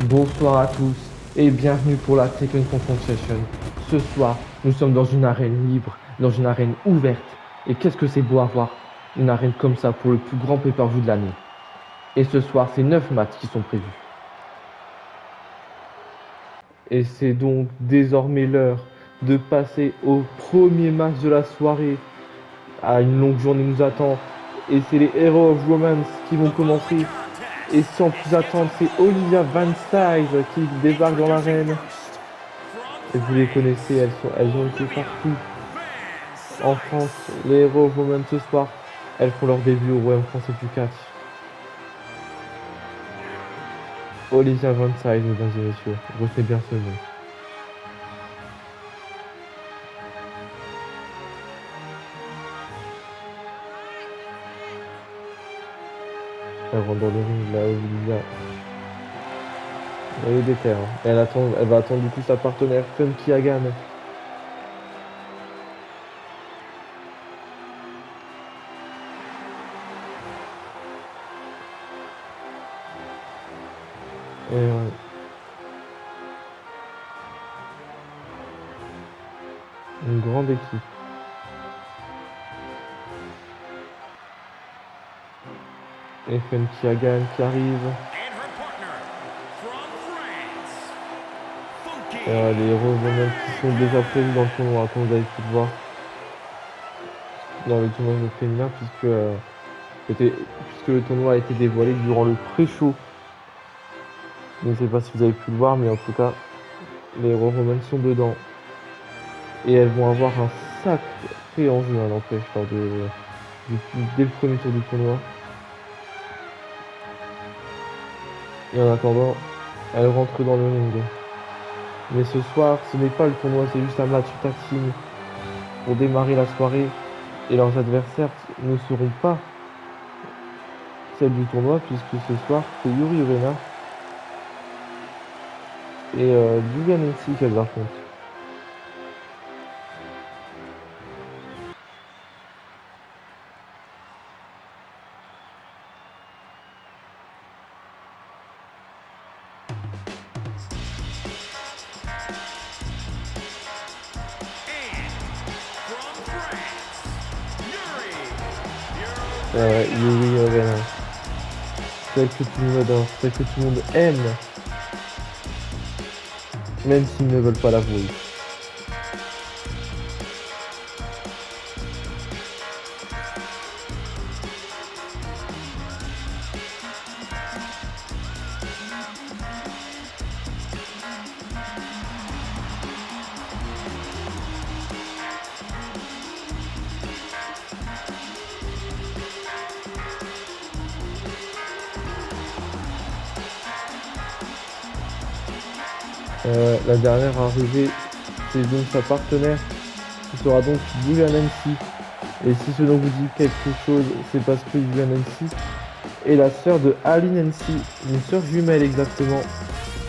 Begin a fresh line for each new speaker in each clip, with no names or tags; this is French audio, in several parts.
Bonsoir à tous et bienvenue pour la Tekken Confrontation. Ce soir, nous sommes dans une arène libre, dans une arène ouverte. Et qu'est-ce que c'est beau à voir une arène comme ça pour le plus grand pay-per-view de l'année. Et ce soir, c'est 9 matchs qui sont prévus. Et c'est donc désormais l'heure de passer au premier match de la soirée. Ah, une longue journée nous attend. Et c'est les Heroes of Romance qui vont commencer. Et sans plus attendre, c'est Olivia Van Styles qui débarque dans l'arène. Et vous les connaissez, elles ont été partout en France. Les Hero Women ce soir, elles font leur début au Royaume français du catch. Olivia Van Styles, mesdames et messieurs, retenez bien ce nom. Elle rentre dans le ring, là, Olivia. Elle est déter, hein. Elle va attendre du coup sa partenaire Funky Hagan. Et une grande équipe. Et Funky Hagan qui arrive. Les Hero Women qui sont déjà prévus dans le tournoi, comme vous avez pu le voir. Dans le tournoi féminin, puisque le tournoi a été dévoilé durant le pré-show. Je ne sais pas si vous avez pu le voir, mais en tout cas, les Hero Women sont dedans. Et elles vont avoir un sacré enjeu, à n'empêche, dès le premier tour du tournoi. Et en attendant, elles rentrent dans le ring. Mais ce soir, ce n'est pas le tournoi, c'est juste un match tag team pour démarrer la soirée. Et leurs adversaires ne seront pas celles du tournoi, puisque ce soir, c'est Yuri Urena et Julia Nancy qu'elles affrontent. Yuri Urena. Celle que tout le monde adore, celle que tout le monde aime, même s'ils ne veulent pas l'avouer. La dernière arrivée, c'est donc sa partenaire, qui sera donc Julia Nancy. Et si ce nom vous dit quelque chose, c'est parce que Julia Nancy est la sœur de Ali Nancy, une sœur jumelle exactement.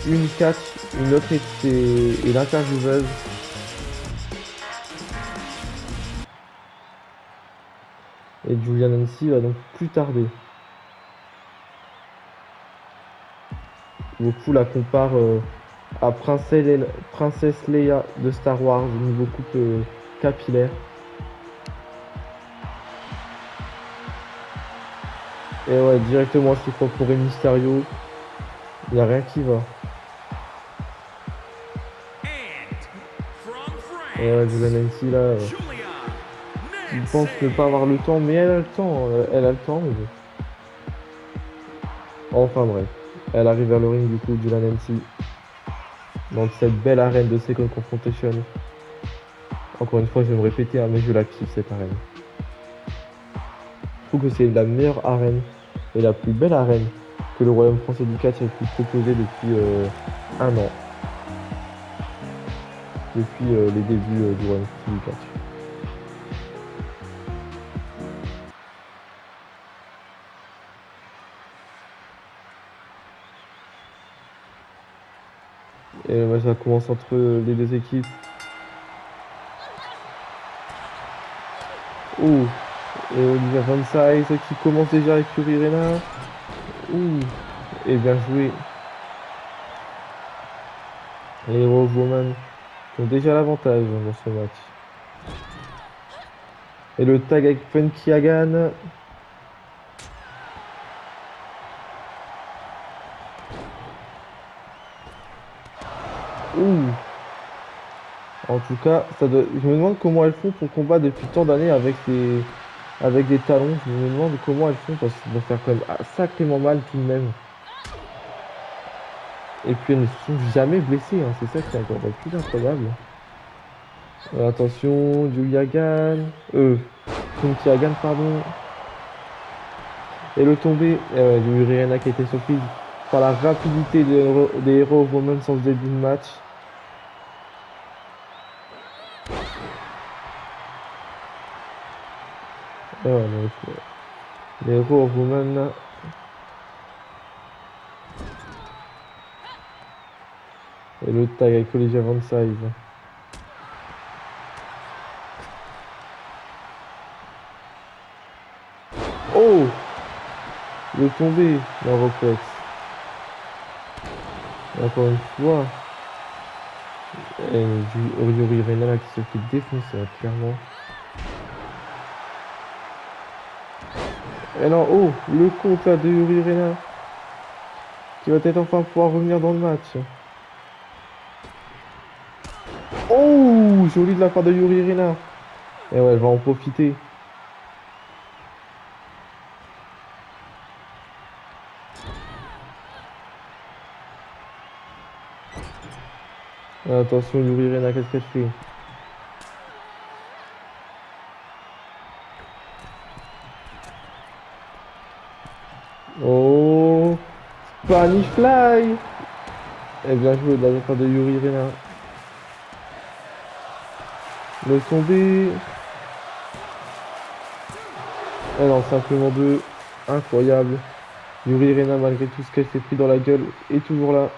Une catch, une autre est l'intervieweuse. Et Julia Nancy va donc plus tarder. Beaucoup la comparent à Princesse Leia de Star Wars au niveau coupe capillaire. Et ouais, directement je crois pour Rey Mysterio, il n'y a rien qui va. Et ouais, Julia Nancy là, il pense ne pas avoir le temps, mais elle a le temps, elle a le temps. Mais bon. Enfin bref, elle arrive vers le ring du coup, Julia Nancy, dans cette belle arène de Second Confrontation. Encore une fois, je vais me répéter, hein, mais je la kiffe cette arène. Je trouve que c'est la meilleure arène et la plus belle arène que le Royaume français du catch ait pu proposer depuis un an. Depuis les débuts du Royaume français du catch. Et ouais, ça commence entre les deux équipes. Ouh. Et Olivia Van Styles qui commence déjà avec Yuri Rena. Ouh. Et bien joué. Les Hero of Woman qui ont déjà l'avantage dans ce match. Et le tag avec Funky Hagan. Ouh. En tout cas, je me demande comment elles font pour combattre depuis tant d'années avec des talons. Je me demande comment elles font parce que ça doit faire quand même sacrément mal tout de même. Et puis elles ne se sont jamais blessées, hein. C'est ça qui est encore plus incroyable. Attention, Julia Hagan. Funky Hagan, pardon. Et le tombé, Yuri Reina qui a été surprise par la rapidité des Hero of Woman sans ce début de match. Et ouais, les Hero of Woman. Et le tag avec Olivia Van Size. Oh! Le tombé, la Ropex. Encore une fois. Et du Yuri Reina là, qui se fait défoncer, hein, clairement. Et non, oh! Le compte là de Yuri Reina. Qui va peut-être enfin pouvoir revenir dans le match. Oh! Joli de la part de Yuri Reina. Et ouais, elle va en profiter. Attention, Yuri Reina, qu'est-ce qu'elle fait? Oh! Spanish Fly! Et bien joué de la part de Yuri Reina. Le tombé. Et non, simplement deux. Incroyable. Yuri Reina, malgré tout ce qu'elle s'est pris dans la gueule, est toujours là.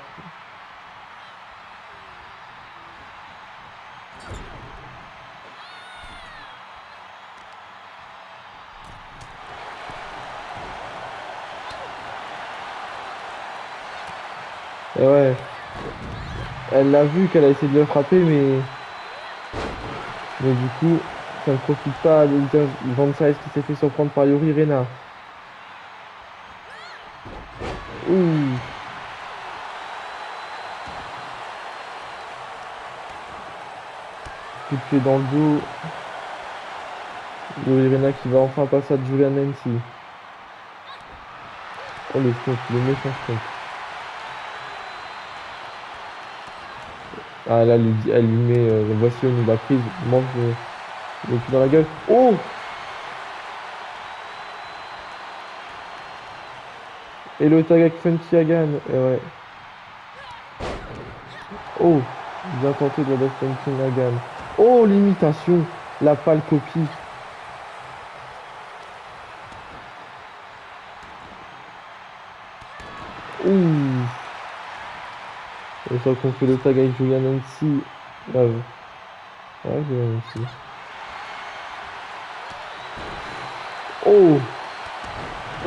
Et ouais, elle l'a vu qu'elle a essayé de le frapper, mais du coup, ça ne profite pas de Van Size qui s'est fait surprendre par Yuri Reina. Ouh, coup de pied dans le dos. Yuri Reina qui va enfin passer à Julian Nancy. Oh le stomp, le méchant stomp. Ah là, elle lui met, voici on la prise, mange le cul dans la gueule. Oh! Et le tag avec Funky Hagan. Et ouais. Oh! Bien tenté de la Funky Hagan. Oh, l'imitation! La pâle copie. Ouh! Et ça qu'on fait le tag avec Julian Nancy. Grave. Ouais, Julian Nancy. Oh!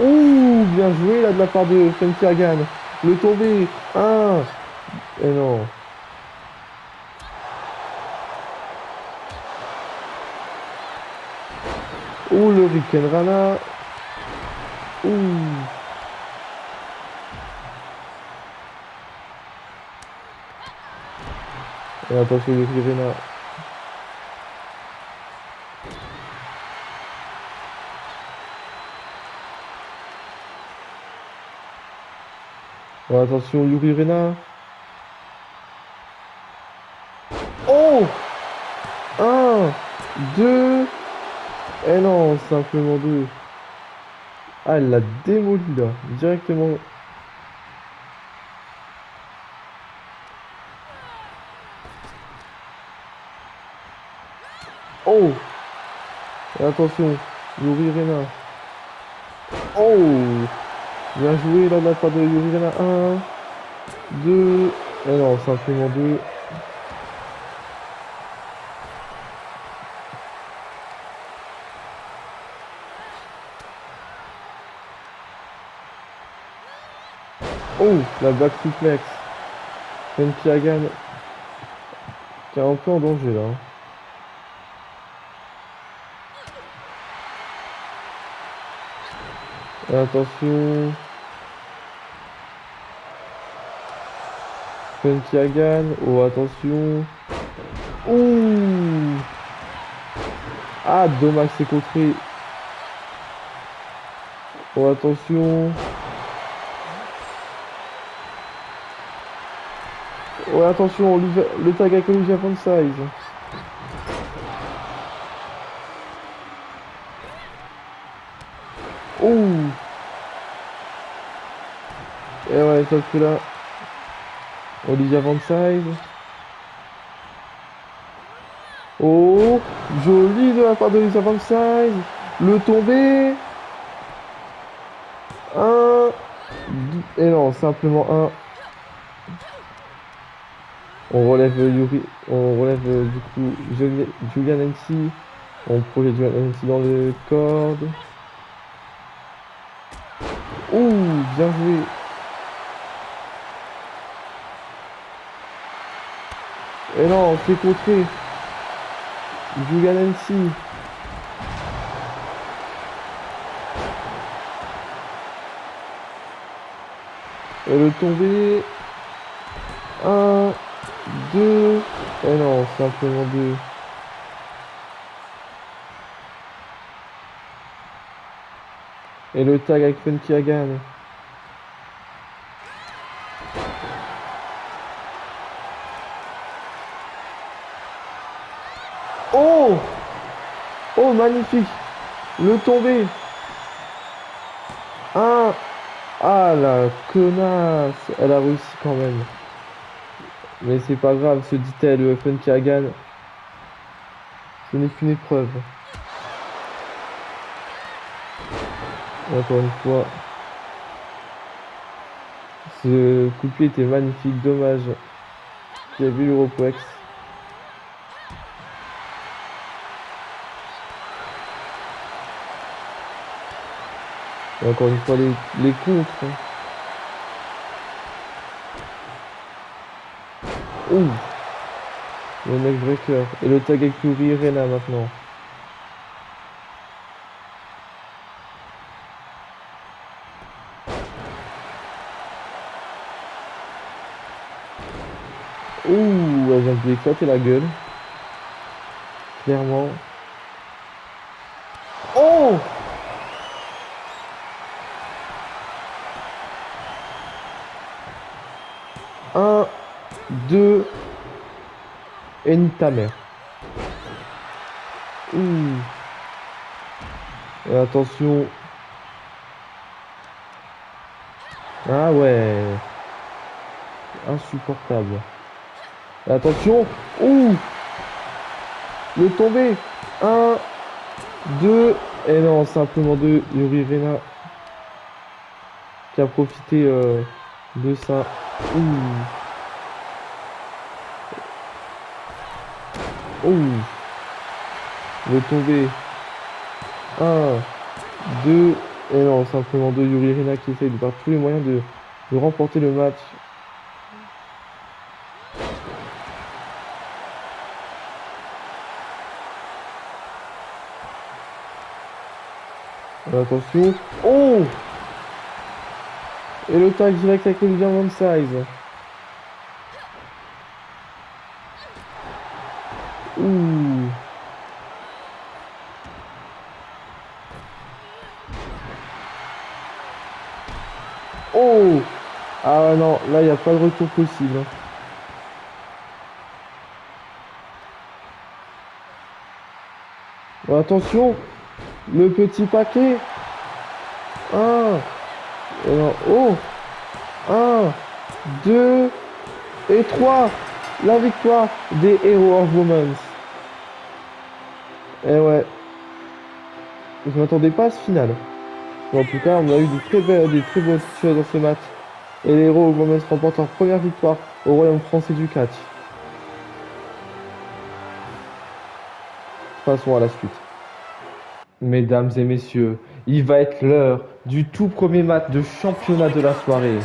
Ouh! Bien joué là de la part de Funky Hagan. Le tombé. Ah! Et non. Oh, le Riken Rana. Ouh! Et attention, Yuri Reina. Oh, attention, Yuri Reina. Oh! Un, deux. Et non, simplement deux. Ah, elle l'a démoli là, directement. Oh! Et attention, Yuri Reina. Oh! Bien joué là de la part de Yuri Reina. Un, deux. Et non, simplement deux. Oh! La back suplex. Funky Hagan qui est un peu en danger là. Attention. Funky Hagan. Oh, attention. Ouh. Ah, dommage, c'est contré. Oh, attention. Oh, attention, le tag avec Olivia Van Size. Ouh. Et ouais, sauf que là, Olivia Van Size. Oh, joli de la part d'Olivia Van Size. Le tombé. Un. Et non, simplement un. On relève Yuri. On relève du coup Julian NC. On projette Julian NC dans le corde. Ouh, bien joué. Et non, c'est contré. Julian NC. Et le tombé. Un, deux. Et non, simplement deux. Et le tag avec Funky Hagan. Oh! Oh, magnifique! Le tombé! Un! Ah, la connasse! Elle a réussi quand même. Mais c'est pas grave, se dit-elle, Funky Hagan. Ce n'est qu'une épreuve. Encore une fois. Ce coup de pied était magnifique, dommage qu'il y a vu l'Europlex. Et encore une fois les contres. Ouh, le neckbreaker. Et le tag avec Yuri Rena maintenant. Ouh, elle vient de lui éclater la gueule. Clairement. Oh! Un, deux, et nique ta mère. Ouh. Et attention. Ah ouais. Insupportable. Et attention. Ouh. Le tombé. Un, deux. Et non, simplement deux. Yuri Rena qui a profité de ça. Ouh. Ouh. Le tombé. Un, deux. Et non, simplement deux. Yuri Rena qui essaye de par tous les moyens de remporter le match. Attention. Oh! Et le tag direct avec Olivia Van Size. Ouh. Oh! Ah non, là il n'y a pas de retour possible. Oh, attention! Le petit paquet! Un! Et non, oh! Un! Deux! Et trois! La victoire des Hero of Women. Et ouais, je m'attendais pas à ce final. Mais en tout cas, on a eu des très bonnes choses dans ce match. Et les Hero of Women remportent leur première victoire au Royaume français du catch. Passons à la suite. Mesdames et messieurs, il va être l'heure du tout premier match de championnat de la soirée.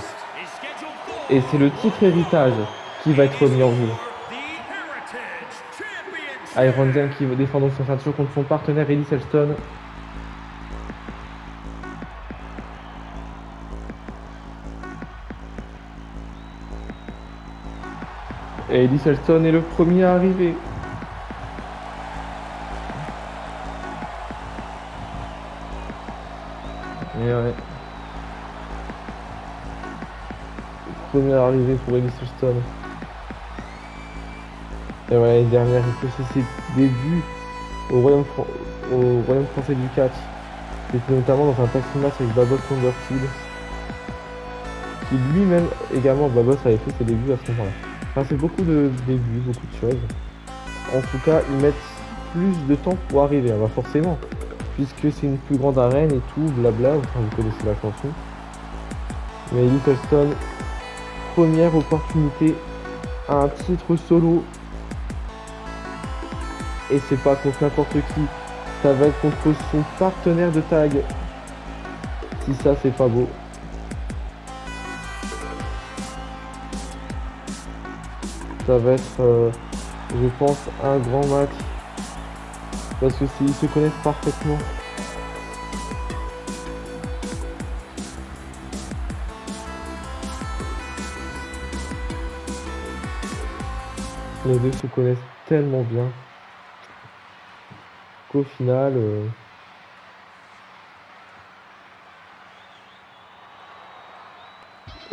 Et c'est le titre héritage qui va être remis en jeu. Iron Zen qui défend donc sa ceinture contre son partenaire Ellis Elston. Et Ellis Elston est le premier à arriver. Et ouais. Premier arrivé pour Ellis Elston. Et ouais, dernière, il fait ses débuts au Royaume français du catch. C'était notamment dans un tag team match avec Babos Wonderkid. Qui lui-même, également, Babos avait fait ses débuts à ce moment-là. Enfin, c'est beaucoup de débuts, beaucoup de choses. En tout cas, ils mettent plus de temps pour arriver, hein, bah forcément. Puisque c'est une plus grande arène et tout, blabla, enfin vous connaissez la chanson. Mais Ellis Elston, première opportunité à un titre solo. Et c'est pas contre n'importe qui, ça va être contre son partenaire de tag. Si ça c'est pas beau. Ça va être, je pense, un grand match. Parce que ils se connaissent parfaitement. Les deux se connaissent tellement bien qu'au final,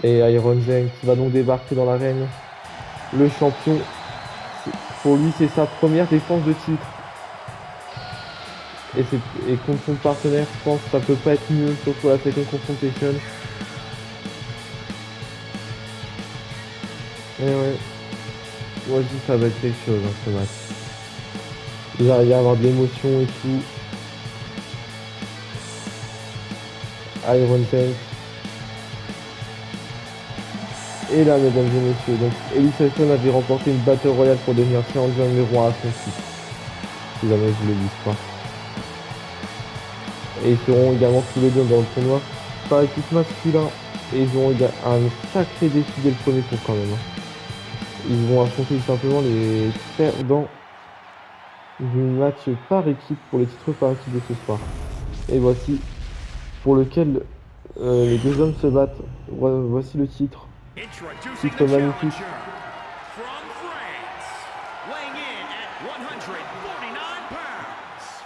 et Iron Zen qui va donc débarquer dans l'arène. Le champion, pour lui, c'est sa première défense de titre. Et contre son partenaire, je pense que ça peut pas être mieux, surtout à la Second Confrontation. Et ouais, moi je dis que ça va être quelque chose hein, ce match. Il va y avoir de l'émotion et tout. Iron Tank. Et là, mesdames et messieurs, donc Ellis Elston avait remporté une Battle Royale pour devenir challenger numéro 1 à son titre. Si jamais je voulais l'histoire. Et ils seront également tous les deux dans le tournoi par équipe masculin. Et ils auront un sacré défi dès le premier tour quand même. Ils vont affronter tout simplement les perdants du match par équipe pour les titres par équipe de ce soir. Et voici pour lequel les deux hommes se battent. Voici le titre. Titre magnifique.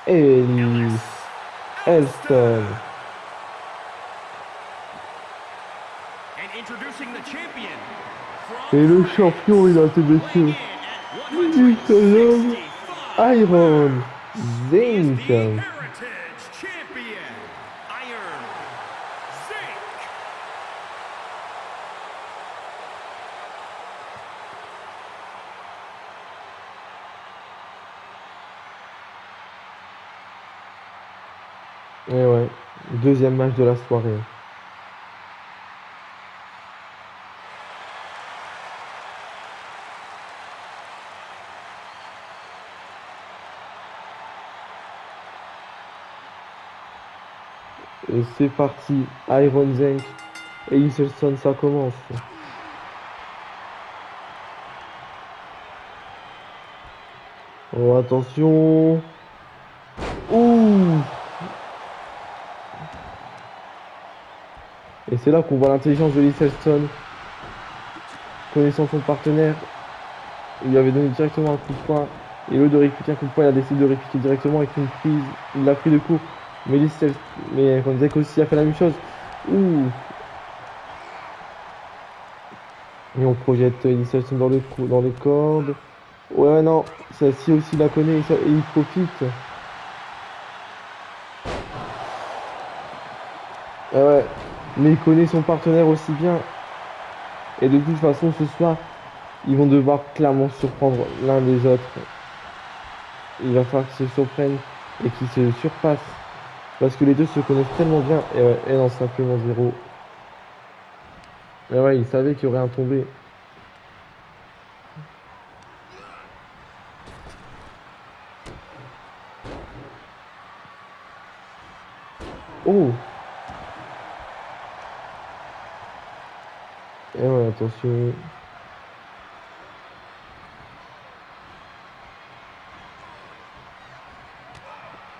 Ellis Elston. Et le champion, il a été messieurs. Iron Zinc. Et ouais, deuxième match de la soirée. Et c'est parti, Iron Zinc et Ellis Elston, ça commence. Oh, attention. Ouh. Et c'est là qu'on voit l'intelligence de Ellis Elston. Connaissant son partenaire, il lui avait donné directement un coup de poing. Et au lieu de répliquer un coup de poing, il a décidé de répliquer directement avec une prise. Il l'a pris de coup. Mais Iron Zinc aussi a fait la même chose. Ouh. Et on projette Ellis Elston dans les cordes. Ouais, non, celle-ci aussi la connaît et il profite. Ah ouais, mais il connaît son partenaire aussi bien. Et de toute façon, ce soir, ils vont devoir clairement surprendre l'un des autres. Il va falloir qu'ils se surprennent et qu'ils se surpassent. Parce que les deux se connaissent tellement bien. Et ouais, et non, simplement zéro. Et ouais, il savait qu'il y aurait un tombé. Oh! Et ouais, attention.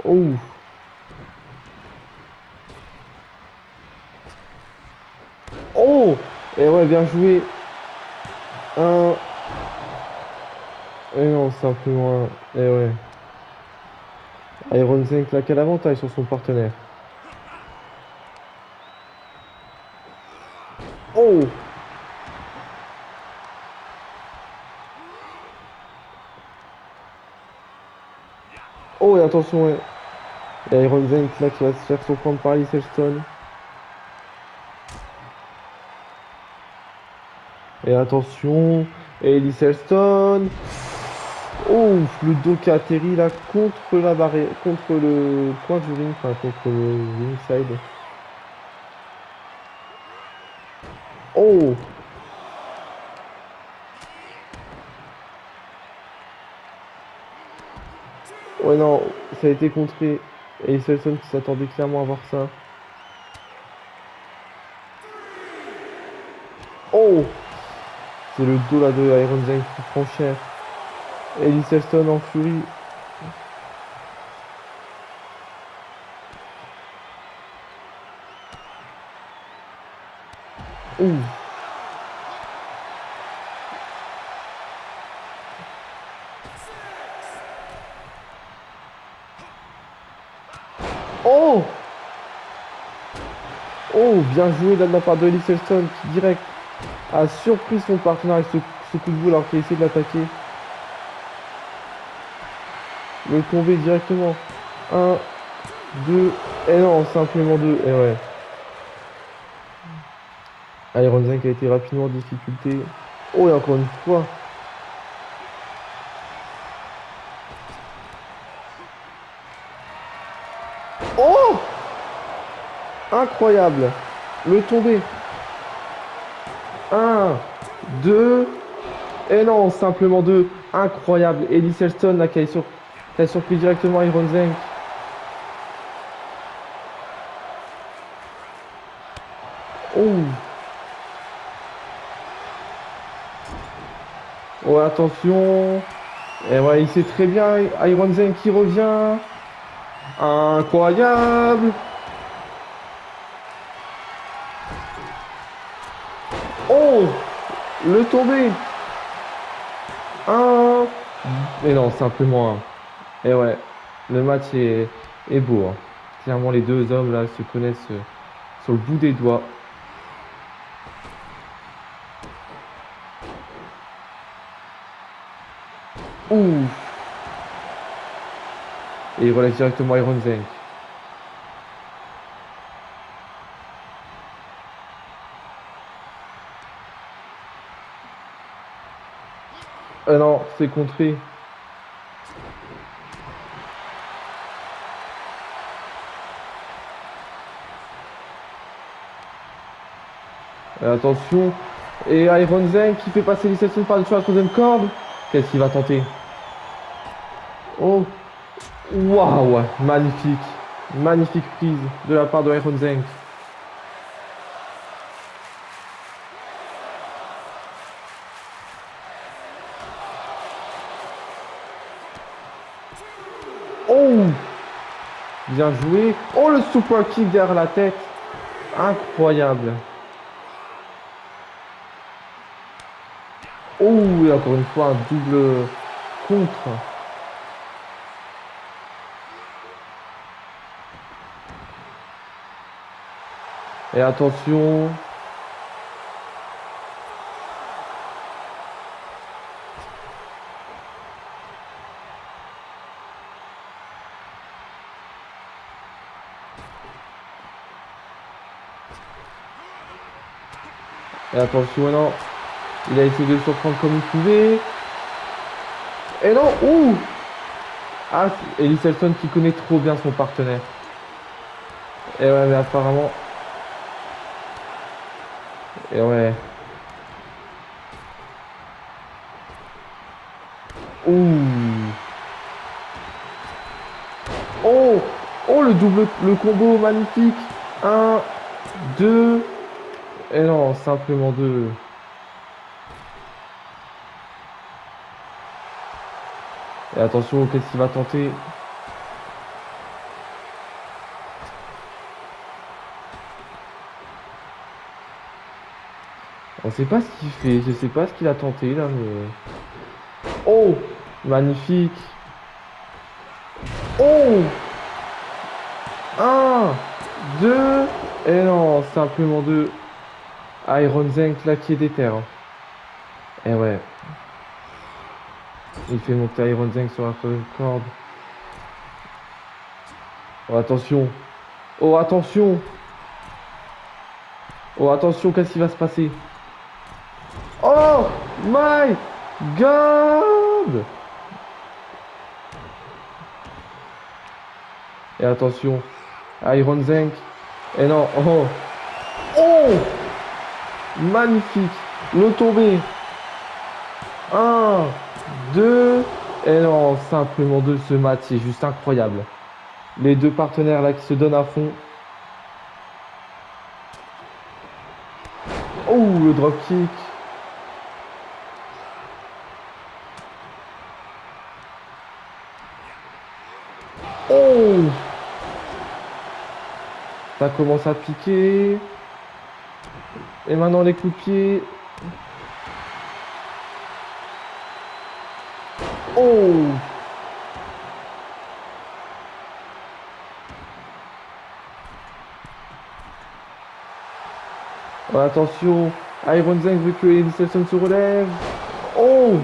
Oh. Oh. Et ouais, bien joué. Un. Et non, simplement un. Et ouais. Iron Zenk là, quel avantage sur son partenaire. Oh. Oh, et attention, ouais. Et Iron Zenk là qui va se faire surprendre par Alice Elston. Et attention. Et Alice Elston. Oh, le dos qui a atterri là contre la barrière, contre le point du ring, enfin contre le ringside. Oh. Ouais, non, ça a été contré. Et Alice Elston qui s'attendait clairement à voir ça. Oh. C'est le dos là de Iron Zenk qui prend cher. Ellie Sexton en furie. Ouh. Oh. Oh, bien joué là de la part de Ellie Sexton qui direct a surpris son partenaire avec ce coup de boule alors qu'il a essayé de l'attaquer. Le tomber directement. Un, deux, et non, simplement deux. Et ouais. Iron Zenk a été rapidement en difficulté. Oh, et encore une fois. Oh! Incroyable. Le tombé. Un, deux, et non, simplement deux. Incroyable. Ellie Sexton là qui a surpris directement Iron Zenk. Oh. Oh, attention. Et ouais, il sait très bien. Iron Zen qui revient. Incroyable. Oh, le tombé. Un. Mais non, simplement un. Et ouais, le match est beau, hein. Clairement, les deux hommes là se connaissent sur le bout des doigts. Ouh. Et il relève directement Iron Zen. Ah non, c'est contré. Attention. Et Iron Zen qui fait passer l'initiation par-dessus la troisième corde. Qu'est-ce qu'il va tenter? Oh, waouh, magnifique. Magnifique prise de la part de Iron Zenk. Oh, bien joué. Oh, le super kick derrière la tête. Incroyable. Oh, et encore une fois, un double contre. Et attention. Et attention, non. Il a essayé de le surprendre comme il pouvait. Et non, ouh. Ah, Ellie Selson qui connaît trop bien son partenaire. Et ouais, mais apparemment. Et ouais. Ouh. Oh. Oh, le combo magnifique. Un, deux. Et non, simplement deux. Et attention, qu'est-ce qu'il va tenter? On sait pas ce qu'il fait, je sais pas ce qu'il a tenté là, mais... Oh! Magnifique! Oh! Un, deux, et non, simplement deux. Iron Zenk là qui est déter. Hein. Et ouais. Il fait monter Iron Zenk sur la corde. Oh attention. Oh attention. Oh attention, qu'est-ce qui va se passer? Oh my god! Et attention. Iron Zenk. Et non. Oh. Oh! Magnifique. Le tombé. Un, deux. Et non, simplement deux. Ce match est juste incroyable. Les deux partenaires là qui se donnent à fond. Oh, le dropkick. Oh! Ça commence à piquer. Et maintenant les coups de pied. Oh! Oh, attention. Iron Zenk veut que Eddie Selson se relève. Oh!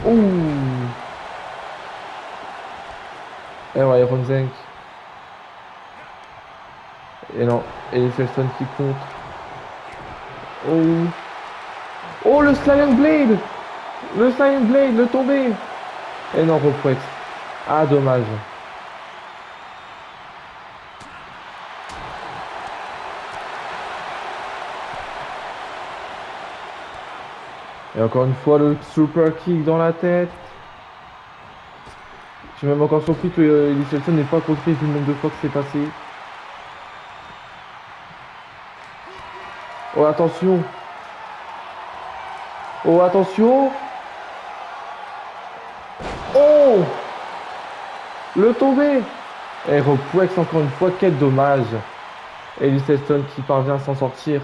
Oh! Et ouais, Iron Zenk. Et non, Eddie Selson qui compte. Oh! Oh, le Slion Blade! Le Slion Blade, le tombé! Et non, repouette. Ah, dommage. Et encore une fois, le super kick dans la tête. Je suis même encore surpris que Eddie Selson n'ait pas contré vu le nombre de fois que c'est passé. Oh, attention! Oh, attention! Oh! Le tombé! Et repouex encore une fois, quel dommage! Eddie Selson qui parvient à s'en sortir.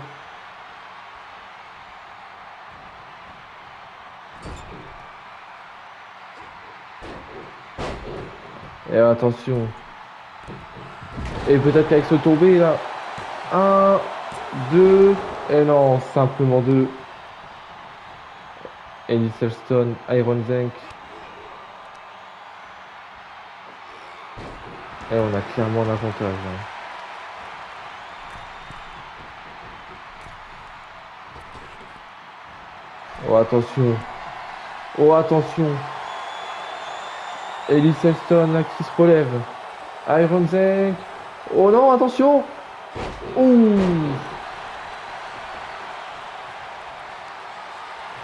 Et attention. Et peut-être qu'avec ce tombé là. Un, deux. Et non, simplement deux. Eddie Selson, Iron Zenk. Et on a clairement l'avantage. Hein. Oh attention. Oh attention. Eddie Selson là qui se relève. Iron Zenk. Oh non, attention. Ouh.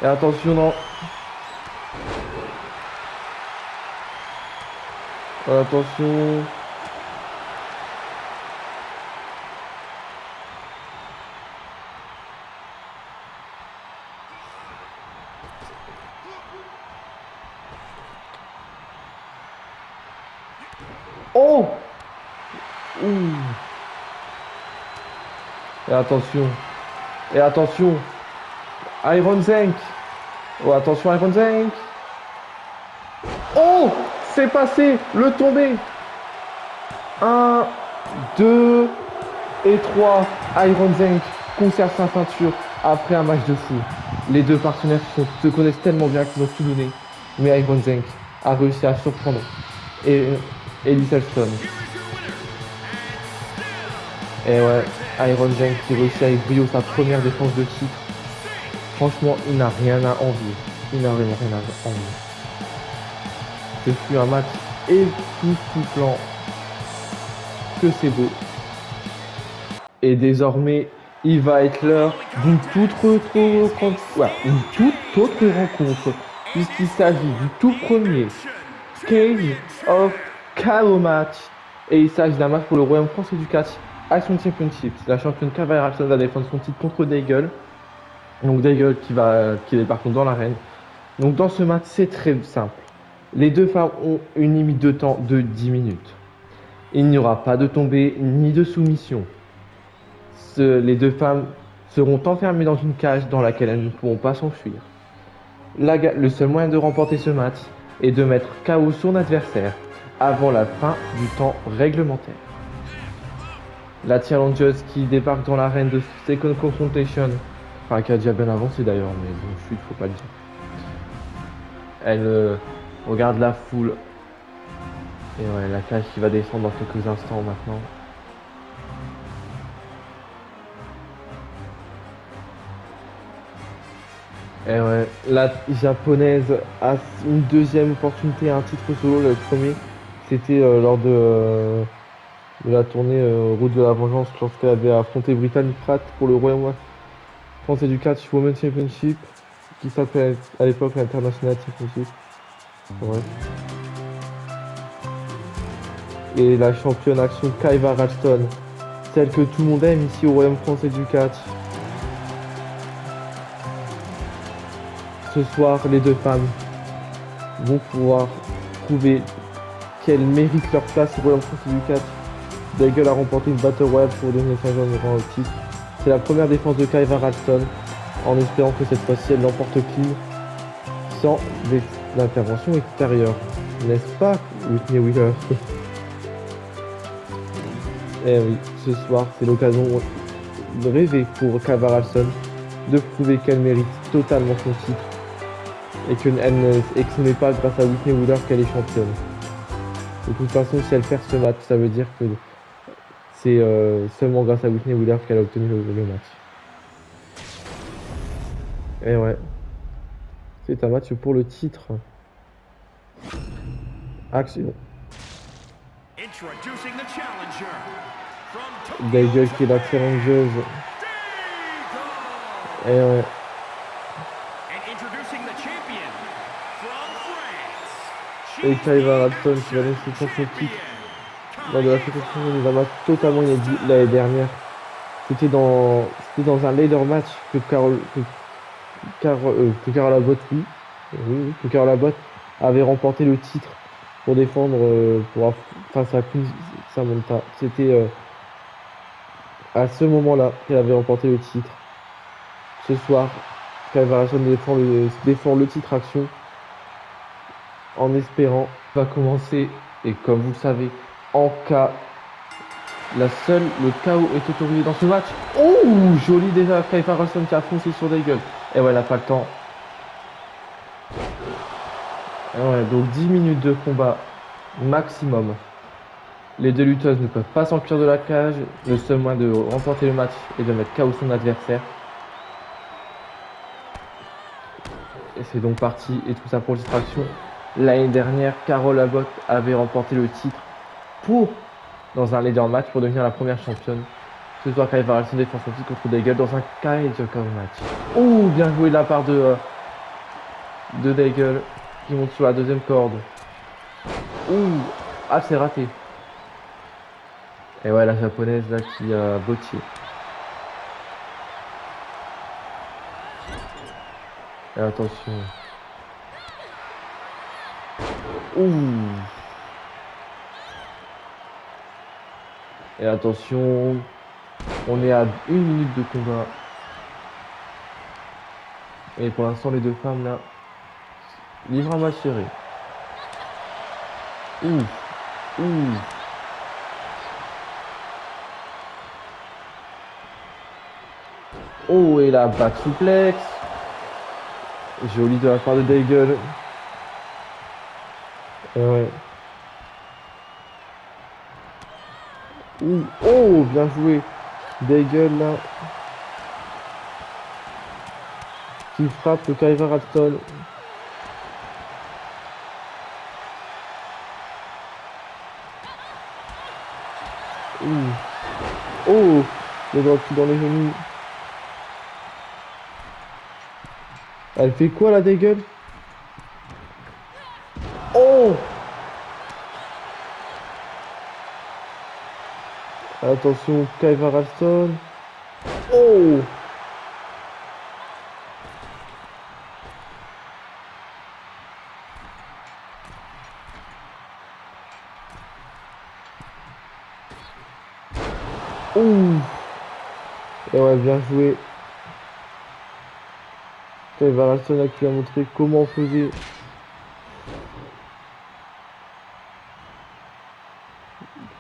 Et attention, non. Attention. Oh. Ouh. Et attention. Et attention. Iron Zenk. Oh, attention, Iron Zenk. Oh, c'est passé. Le tombé. 1, 2 et 3. Iron Zenk conserve sa ceinture après un match de fou. Les deux partenaires se connaissent tellement bien qu'ils ont tout donné. Mais Iron Zenk a réussi à surprendre Eddie Selson. Et ouais, Iron Zenk qui réussit avec brio sa première défense de titre. Franchement, il n'a rien à envier. Il n'a vraiment rien à envier. Ce fut un match époustouflant. Que c'est beau. Et désormais, il va être l'heure d'une toute autre rencontre. Puisqu'il s'agit du tout premier Cage of Calo match. Et il s'agit d'un match pour le Royaume français du catch Action Championship. La championne Cavalry Action va défendre son titre contre Daigle. Donc Daigle qui débarque dans l'arène. Donc dans ce match, c'est très simple. Les deux femmes ont une limite de temps de 10 minutes. Il n'y aura pas de tombée ni de soumission. Les deux femmes seront enfermées dans une cage dans laquelle elles ne pourront pas s'enfuir. Le seul moyen de remporter ce match est de mettre KO son adversaire avant la fin du temps réglementaire. La Challengeuse qui débarque dans l'arène de Second Confrontation, enfin qui a déjà bien avancé d'ailleurs, mais bon, chute, faut pas le dire. Elle regarde la foule. Et ouais, la cage qui va descendre dans quelques instants maintenant. Et ouais, la japonaise a une deuxième opportunité à un titre solo. Le premier, c'était lors de la tournée Route de la Vengeance, lorsqu'elle avait affronté Brittany Pratt pour le Royaume français du catch Women's Championship, qui s'appelait à l'époque l'International Championship. Ouais. Et la championne action Kaiva Ralston, celle que tout le monde aime ici au Royaume français du catch. Ce soir, les deux femmes vont pouvoir prouver qu'elles méritent leur place au Royaume français du catch. Daigle a remporté une Battle Royale pour devenir champion au titre. C'est la première défense de Kaiva Ralston, en espérant que cette fois-ci elle l'emporte clean, sans l'intervention extérieure. N'est-ce pas, Whitney Wheeler? Eh oui, ce soir, c'est l'occasion de rêver pour Kaiva Ralston de prouver qu'elle mérite totalement son titre et que ce n'est pas grâce à Whitney Wheeler qu'elle est championne. De toute façon, si elle perd ce match, ça veut dire que c'est seulement grâce à Whitney Wheeler qu'elle a obtenu le match. Et ouais, c'est un match pour le titre. Action. Daigle qui est la challengeuse. Et ouais. Et Kaiva Ralston qui va laisser son titre lors de la compétition dans un match totalement inédit l'année dernière. C'était dans un ladder match que Carol Abbott, que Carol Abbott avait remporté le titre pour défendre face à Queen Samantha. C'était à ce moment-là qu'elle avait remporté le titre. Ce soir, Kaiva Ralston défend le titre action en espérant va commencer. Et comme vous le savez, en cas, le KO est autorisé dans ce match. Oh, joli déjà, Kaiva Ralston qui a foncé sur Daigle. Et ouais, elle n'a pas le temps. Et ouais, donc 10 minutes de combat maximum. Les deux lutteuses ne peuvent pas s'enfuir de la cage. Le seul moyen de remporter le match est de mettre KO son adversaire. Et c'est donc parti, et tout ça pour distraction. L'année dernière, Carol Abbott avait remporté le titre dans un ladder match pour devenir la première championne. Ce soir, Kaiva Ralston défend son titre contre Daigle dans un cage match. Oh, bien joué de la part de Daigle qui monte sur la deuxième corde. Ouh, ah, c'est raté. Et ouais, la japonaise là qui a botché. Et attention. Ouh. Et attention, on est à 1 minute de combat. Et pour l'instant, les deux femmes là livrent un match serré. Ouh. Ouh. Oh, et la back suplex. Joli de la part de Daigle. Ouais. Ouh. Oh, bien joué. Daigle là. Qui frappe le Kaiva Ralston. Ouh. Oh, le drop dans les genoux. Elle fait quoi la Daigle? Oh! Attention, Kaiva Ralston. Oh! Ouh! Et ouais, bien joué. Kyle Varalson là qui a montré comment on faisait.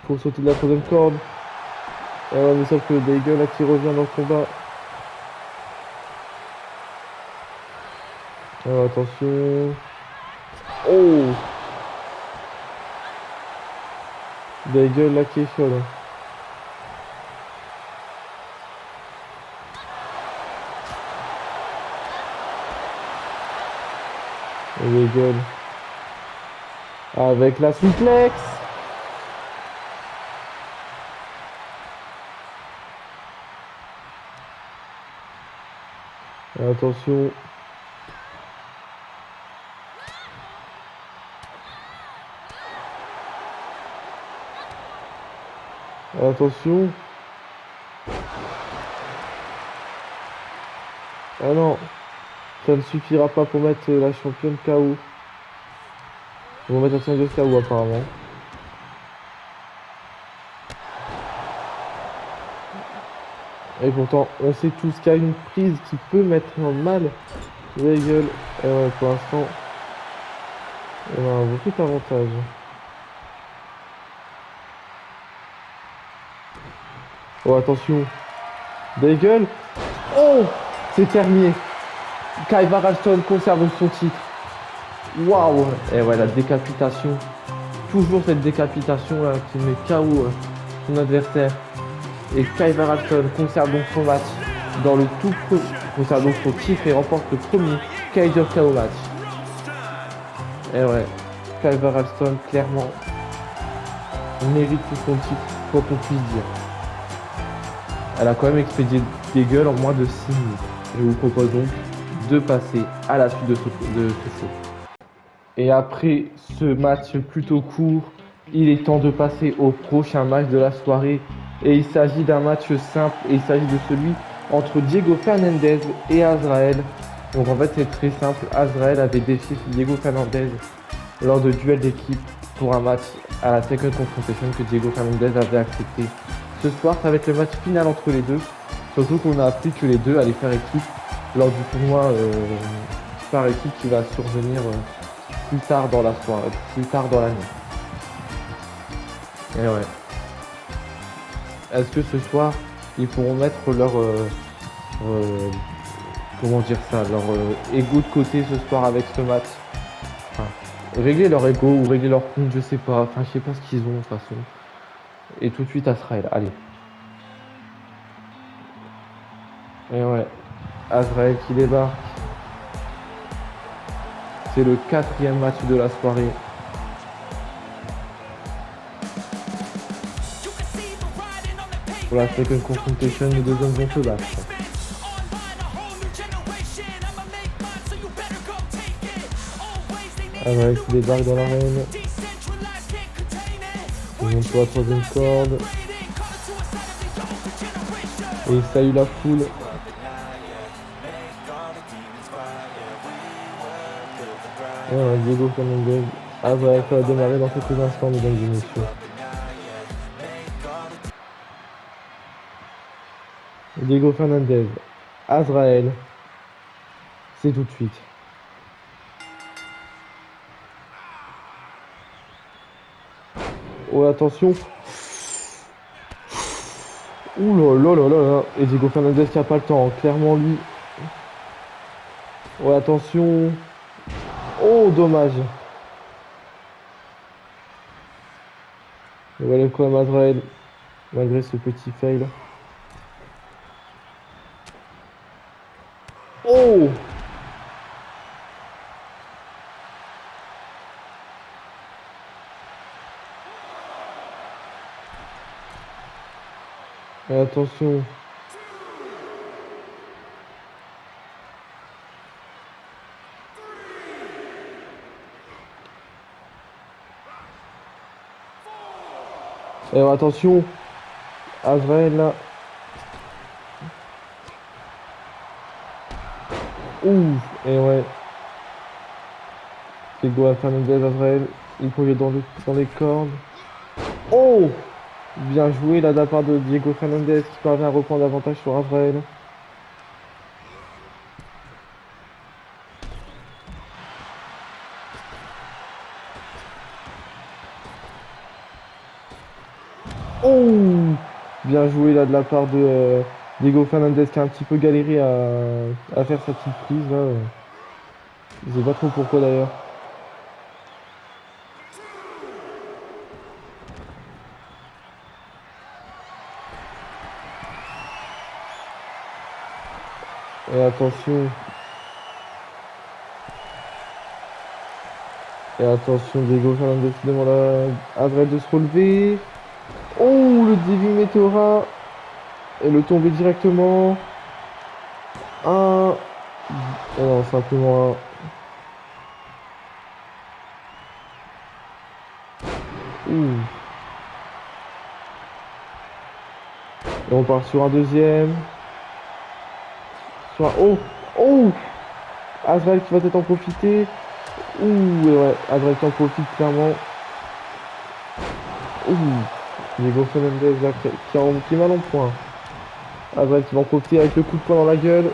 Pour sauter de la troisième corde. Et ouais, mais sauf que Daigle là qui revient dans le combat. Alors, attention. Oh! Daigle là qui est chaud là. Et Daigle. Avec la suplex. Et attention. Attention. Ah non. Ça ne suffira pas pour mettre la championne KO. Ils vont mettre la championne KO apparemment. Et pourtant, on sait tous qu'il y a une prise qui peut mettre en mal Weigel. Et ouais, pour l'instant, on a un beaucoup d'avantages. Oh, attention. Weigel. Oh, c'est terminé. Kyle Varalson conserve son titre. Waouh. Et ouais, la décapitation. Toujours cette décapitation là qui met KO son adversaire. Et Kyle Varalson conserve donc son match dans le tout premier, conserve donc son titre et remporte le premier Kaiser KO match. Et ouais, Kyle Varalson clairement mérite tout son titre, quoi qu'on puisse dire. Elle a quand même expédié des gueules en moins de 6 minutes. Je vous propose donc de passer à la suite de ce show. Et après ce match plutôt court, il est temps de passer au prochain match de la soirée. Et il s'agit d'un match simple, et il s'agit de celui entre Diego Fernandez et Azrael. Donc en fait c'est très simple, Azrael avait défié Diego Fernandez lors de duel d'équipe pour un match à la Second Confrontation que Diego Fernandez avait accepté. Ce soir ça va être le match final entre les deux, surtout qu'on a appris que les deux allaient faire équipe lors du tournoi par équipe qui va survenir plus tard dans la soirée, plus tard dans l'année. Et ouais. Est-ce que ce soir, ils pourront mettre leur... comment dire ça, leur ego de côté ce soir avec ce match, enfin, régler leur ego ou régler leur compte, je sais pas. Enfin, je sais pas ce qu'ils ont de toute façon. Et tout de suite, Azrael, allez. Et ouais, Azrael qui débarque. C'est le 4e match de la soirée. Pour la Second Confrontation, les deux hommes vont se battre. Azrael qui débarque dans l'arène. Ils montent pour la 3e corde. Et il salue la foule. Et ouais, Diego Fernandez. Azrael ça va démarrer dans quelques instants, mesdames et messieurs. Diego Fernandez, Azrael, c'est tout de suite. Oh attention. Ouh là là là là là. Et Diego Fernandez qui a pas le temps, clairement lui. Oh attention. Oh dommage. Et voilà quand même Azrael, malgré ce petit fail. Oh! Et attention. Et attention. Azrael là. Ouh! Et ouais. Diego Fernandez, Azrael. Il projette dans les cordes. Oh! Bien joué là de la part de Diego Fernandez qui parvient à reprendre l'avantage sur Azrael. Oh! Bien joué là de la part de Diego Fernandez qui a un petit peu galéré à faire sa petite prise là. Je sais pas trop pourquoi d'ailleurs. Et attention. Et attention, Diego Fernandez qui demande à Adrel de se relever. Oh, le Diving Meteora. Et le tomber directement. Un. Et non, simplement un. Ouh. Et on part sur un deuxième. Sur un... Oh! Oh! Azrael qui va peut-être en profiter. Ouh, et ouais, Azrael qui en profite clairement. Ouh. Diego Fernandez là, qui est mal en point. Azrael qui va en profiter avec le coup de poing dans la gueule.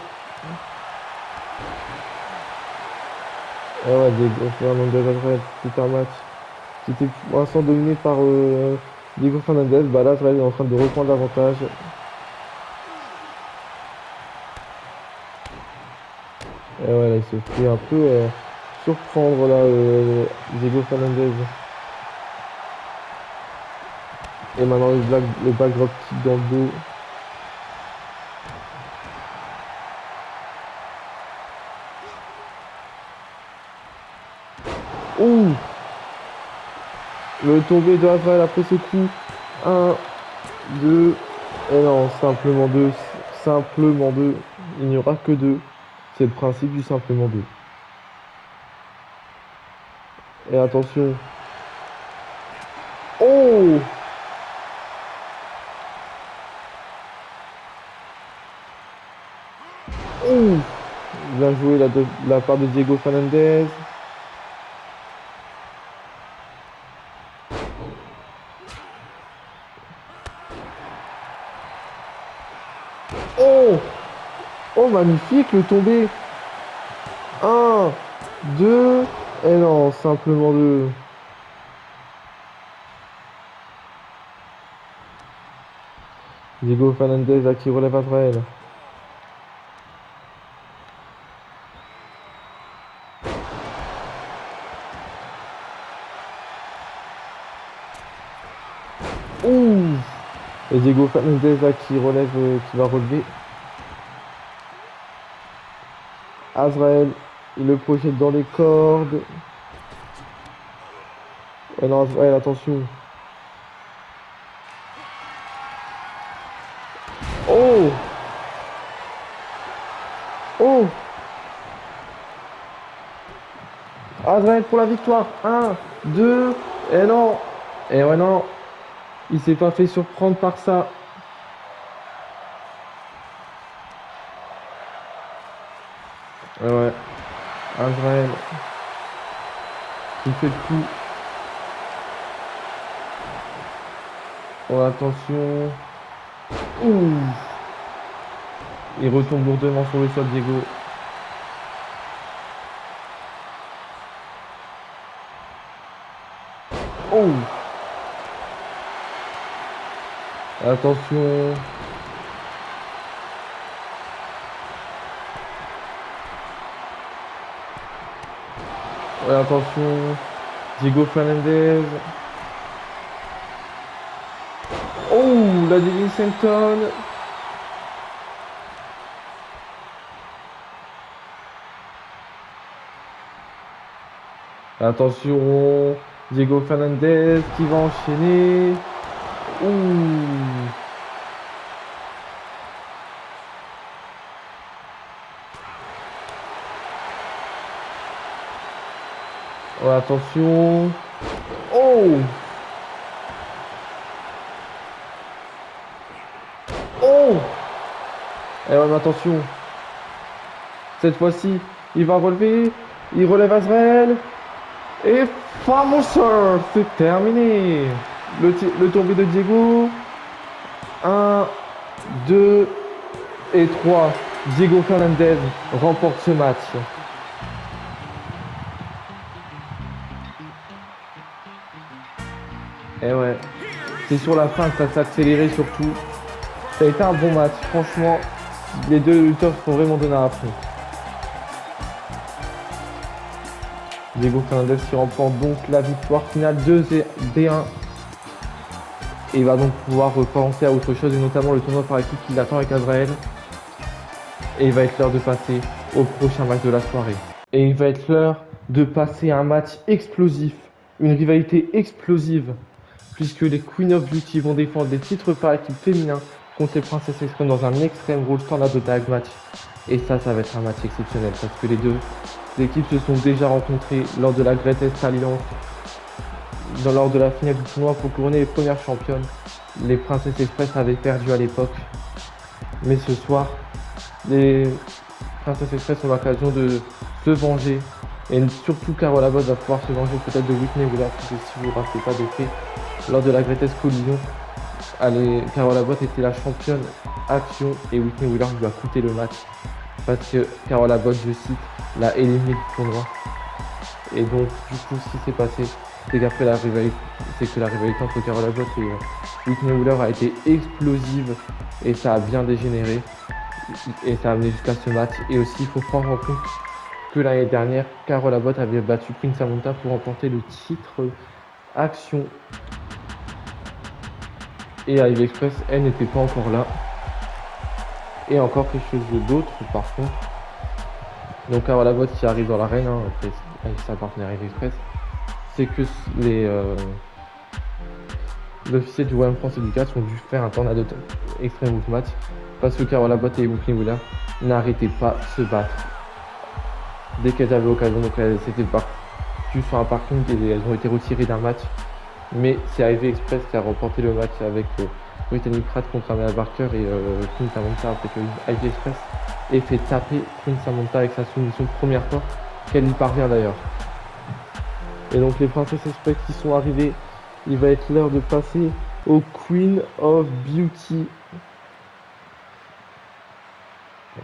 Et ouais, Diego Fernandez, Azrael, c'est un match qui était pour l'instant dominé par Diego Fernandez. Bah là, Azrael est en train de reprendre l'avantage. Et ouais, là, il se fait un peu surprendre là, Diego Fernandez. Et maintenant le backdrop kick dans le dos. Ouh! Le tombé de Azrael après ce coup. Un, 2. Et non, simplement 2. Simplement 2. Il n'y aura que 2. C'est le principe du simplement 2. Et attention. Oh! Oh! Bien joué de la part de Diego Fernandez. Oh! Oh, magnifique le tombé. Un, 2. Et non, simplement 2. Diego Fernandez là, qui relève Azrael. Ouh! Et Diego Fernandez là, qui relève, qui va relever Azrael. Il le projette dans les cordes. Ouais, non, Azrael, attention. Oh! Oh! Azrael pour la victoire. Un, 2. Et non! Et ouais, non. Il s'est pas fait surprendre par ça. Et ouais. Azrael qui fait le coup. Oh, attention. Ouh! Il retombe lourdement sur le sol, Diego. Oh! Attention. Ouais, attention. Diego Fernandez. Oh, la Devin Senton. Attention. Diego Fernandez qui va enchaîner. Ouh. Ouais, attention. Oh. Oh. Et ouais, mais attention. Cette fois-ci, il va relever. Il relève Azrael. Et Famoser, c'est terminé. Le tombé de Diego. Un, 2 et 3. Diego Fernandez remporte ce match. Et ouais. C'est sur la fin que ça s'est accéléré surtout. Ça a été un bon match. Franchement, les deux lutteurs se sont vraiment donnés à fond. Diego Fernandez qui remporte donc la victoire finale 2-1. Et il va donc pouvoir repenser à autre chose, et notamment le tournoi par équipe qui l'attend avec Azrael. Et il va être l'heure de passer au prochain match de la soirée. Et il va être l'heure de passer à un match explosif, une rivalité explosive, puisque les Queen of Beauty vont défendre les titres par équipe féminin contre les Princesses Extrême dans un Extreme Rules Tornado Tag Match. Et ça va être un match exceptionnel, parce que les deux équipes se sont déjà rencontrées lors de la Greatest Alliance, lors de la finale du tournoi pour couronner les premières championnes. Les Princesses Express avaient perdu à l'époque, mais ce soir, les Princesses Express ont l'occasion de se venger. Et surtout, Carol Abbott va pouvoir se venger peut-être de Whitney Wheeler, puisque si vous ne vous rappelez pas des faits, lors de la Greatest Collision, Carol Abbott était la championne action et Whitney Wheeler lui a coûté le match. Parce que Carol Abbott, je cite, l'a éliminé du tournoi. Et donc, du coup, ce qui s'est passé, c'est qu'après que la rivalité entre Carol Abbott et Whitney Wheeler a été explosive et ça a bien dégénéré. Et ça a amené jusqu'à ce match. Et aussi, il faut prendre en compte que l'année dernière, Carol Abbott avait battu Queen Samantha pour remporter le titre Action. Et Ivy Express, elle n'était pas encore là. Et encore quelque chose d'autre, par contre. Donc Carol Abbott qui arrive dans l'arène, avec sa partenaire Ivy Express, c'est que l'officiel du Royaume France et du 4 ont dû faire un tornado Extreme Rules match parce que Carol Abbott et Whitney Wheeler n'arrêtaient pas de se battre. Dès qu'elles avaient l'occasion, donc elles s'étaient battues sur un parking et elles ont été retirées d'un match. Mais c'est Ivy Express qui a remporté le match avec Brittany Pratt contre Amanda Barker et Queen Samantha, après que Ivy Express ait fait taper Queen Samantha avec sa soumission première fois qu'elle y parvient d'ailleurs. Et donc les Princesses Express qui sont arrivées, il va être l'heure de passer au Queen of Beauty.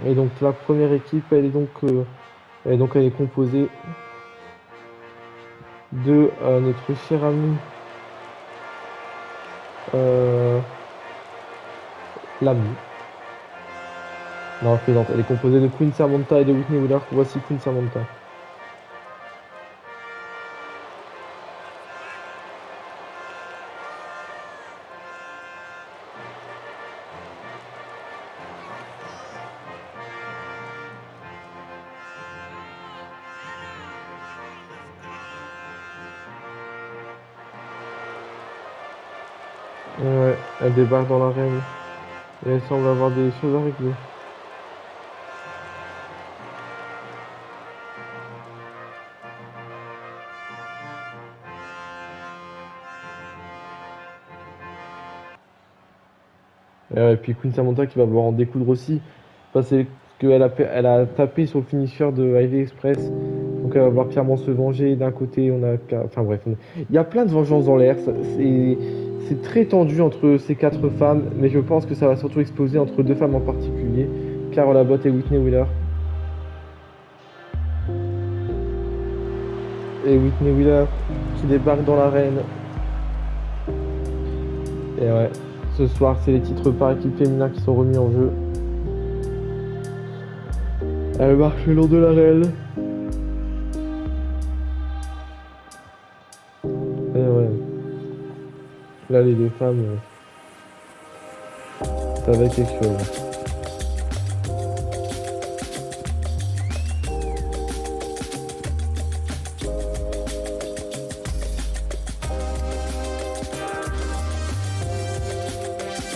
Et donc la première équipe, elle est composée de notre cher ami l'ami. Non, je plaisante. Elle est composée de Queen Samantha et de Whitney Wheeler. Voici Queen Samantha. Ouais, elle débarque dans l'arène et elle semble avoir des choses à régler. Et puis Queen Samantha qui va vouloir en découdre aussi. Parce qu'elle elle a tapé sur le finisher de Ivy Express. Donc elle va vouloir clairement se venger. D'un côté, enfin bref, il y a plein de vengeances dans l'air. C'est très tendu entre ces quatre femmes. Mais je pense que ça va surtout exploser entre deux femmes en particulier. Carol Abbott et Whitney Wheeler. Et Whitney Wheeler qui débarque dans l'arène. Et ouais, ce soir, c'est les titres par équipe féminin qui sont remis en jeu. Elle marche le long de l'arène. Et ouais. Là, les deux femmes, ça va être quelque chose.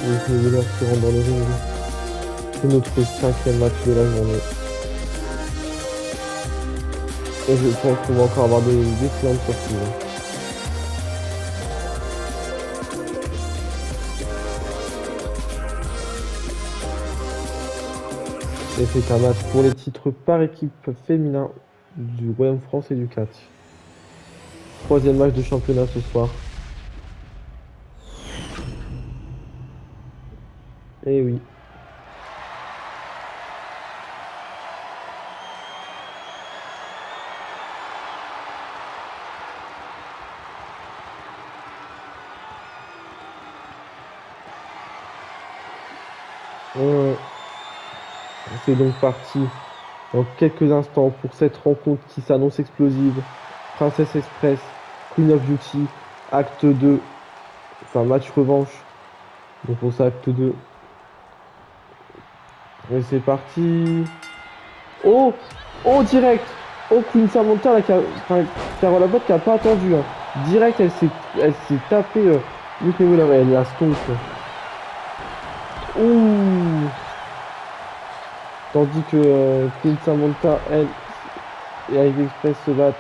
Whitney Wheeler qui rentre dans le ring. C'est notre cinquième match de la journée. Et je pense qu'on va encore avoir des excellentes surprises. Et c'est un match pour les titres par équipe féminin du Royaume France et du catch. Troisième match de championnat ce soir. Et oui. Ouais, c'est donc parti dans quelques instants pour cette rencontre qui s'annonce explosive. Princess Express, Queen of Beauty, acte 2, enfin match revanche. Donc on sait acte 2. Et c'est parti. Oh! Oh, direct! Oh, Queen Samantha, là, enfin, Carole Abbott qui a pas attendu, hein. Direct, elle s'est tapée Whitney Wheeler et elle la stomp. Ouh! Tandis que Queen Samantha, elle, et Ivy Express se battent.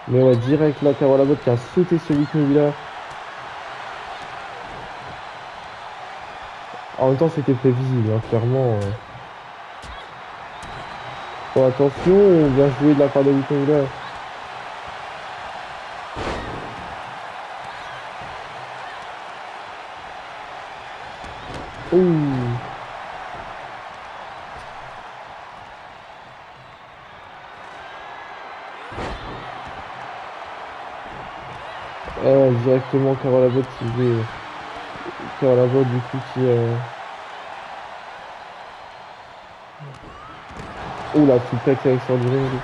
Mais ouais, direct, là, Carole Abbott qui a sauté sur Whitney Wheeler. En même temps, c'était prévisible, hein, clairement. Oh, attention, bien joué de la part de Whitney Wheeler. Ouh! Directement, Carole Abbott qui faisait. Carole Abbott, du coup, qui. Oh, la suplex avec sur du ring.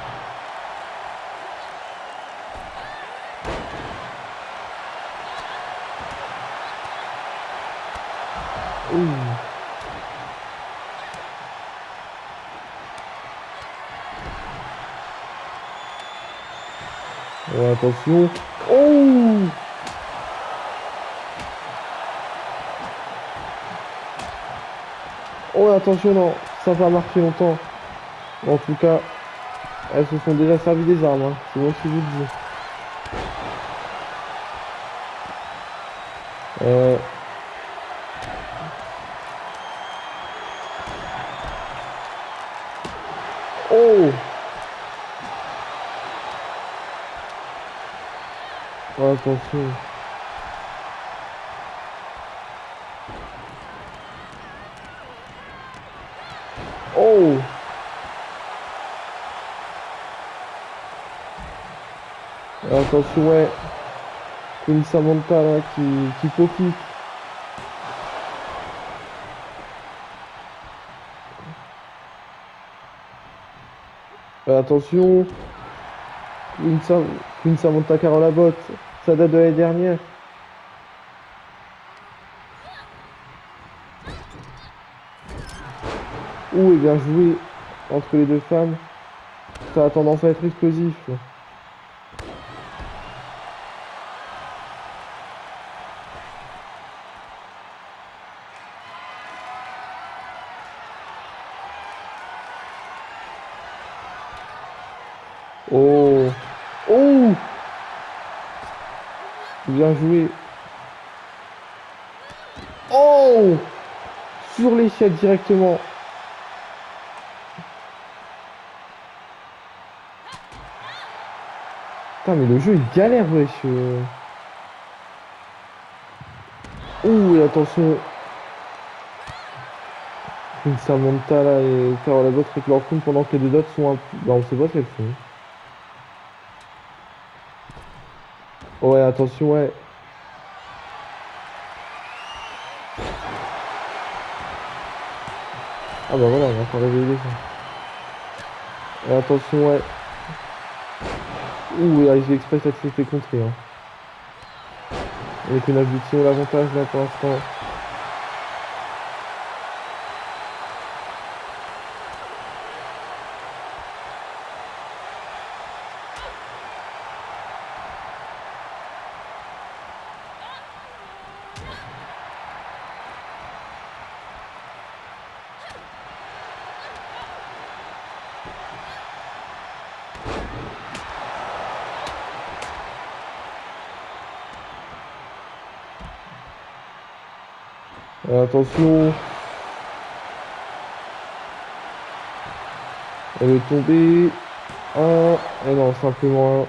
Ouh! Ouais, attention. Oh! Oh, attention, non. Ça va marcher longtemps. En tout cas, elles se sont déjà servi des armes, hein. C'est moi qui vous le dis. Euh, Oh! Ouais, attention. Oh! Attention, ouais. Queen Samantha, là, qui profite. Attention. Queen Samantha Carole Abbott. Ça date de l'année dernière. Ouh, et bien joué entre les deux femmes. Ça a tendance à être explosif. Oh! Oh! Bien joué. Oh! Sur l'échelle directement. Putain, mais le jeu, il galère, wesh. Ouh, et attention. Une Samantha, là, et Carole Abbott avec leur compte pendant que les deux autres sont un... Bah, on sait pas ce qu'elles font. Ouais, attention, ouais. Ah bah voilà, on va pas réveiller ça. Et attention, ouais. Ouh, et Ivy Express, elle s'est fait contrer, hein. Avec une abduction, l'avantage, là, pour l'instant. Attention. Elle est tombée. Un. Et non, simplement